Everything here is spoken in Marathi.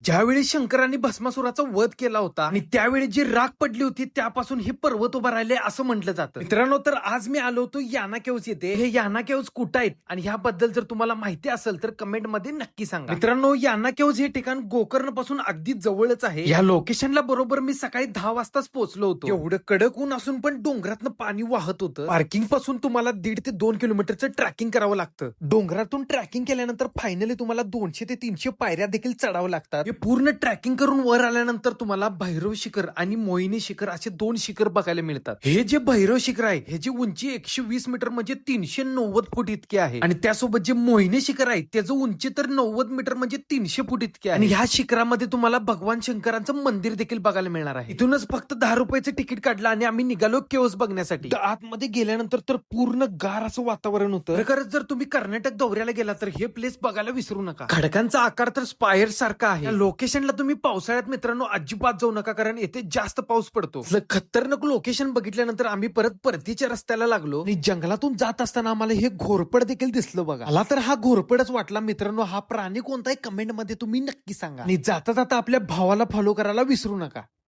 ज्यावेळी शंकरांनी भस्मासुराचा वध केला होता आणि त्यावेळी जी राख पडली होती त्यापासून हे पर्वत उभा राहिले असं म्हटलं जातं. मित्रांनो, तर आज मी आलो होतो याना केव्स येथे. हे याना केव्स कुठं आहेत आणि ह्याबद्दल जर तुम्हाला माहिती असेल तर कमेंट मध्ये नक्की सांगा. मित्रांनो, याना केव्स हे ठिकाण गोकर्ण पासून अगदी जवळच आहे. या लोकेशनला बरोबर मी सकाळी 10 वाजताच पोहोचलो होतो. एवढं कडक ऊन असून पण डोंगरातनं पाणी वाहत होतं. पार्किंग पासून तुम्हाला 1.5 ते 2 किलोमीटरचं ट्रॅकिंग करावं लागतं. डोंगरातून ट्रॅकिंग केल्यानंतर फायनली तुम्हाला 200 ते 300 पायऱ्या देखील चढावं लागतात. हे पूर्ण ट्रॅकिंग करून वर आल्यानंतर तुम्हाला भैरव शिखर आणि मोहिनी शिखर असे 2 शिखर बघायला मिळतात. हे जे भैरव शिखर आहे ह्याची उंची 120 मीटर म्हणजे 390 फूट इतकी आहे आणि त्यासोबत जे मोहिनी शिखर आहे त्याचं उंची तर 90 मीटर म्हणजे 300 फूट इतकी आहे. आणि ह्या शिखरामध्ये तुम्हाला भगवान शंकरांचं मंदिर देखील बघायला मिळणार आहे. इथूनच फक्त 10 रुपयाचं तिकीट काढलं आणि आम्ही निघालो केव्स बघण्यासाठी. आतमध्ये गेल्यानंतर तर पूर्ण गार असं वातावरण होतं. खरंच जर तुम्ही कर्नाटक दौऱ्याला गेला तर हे प्लेस बघायला विसरू नका. खडकांचा आकार तर स्पायर सारखा आहे. लोकेशनला तुम्ही पावसाळ्यात मित्रांनो अजिबात जाऊ नका, कारण येथे जास्त पाऊस पडतो. खतरनाक लोकेशन बघितल्यानंतर आम्ही परतीच्या रस्त्याला लागलो आणि जंगलातून जात असताना आम्हाला हे घोरपड देखील दिसलं बघा. मला तर हा घोरपडच वाटला. मित्रांनो, हा प्राणी कोणता आहे कमेंट मध्ये तुम्ही नक्की सांगा आणि जाता जाता आपल्या भावाला फॉलो करायला विसरू नका.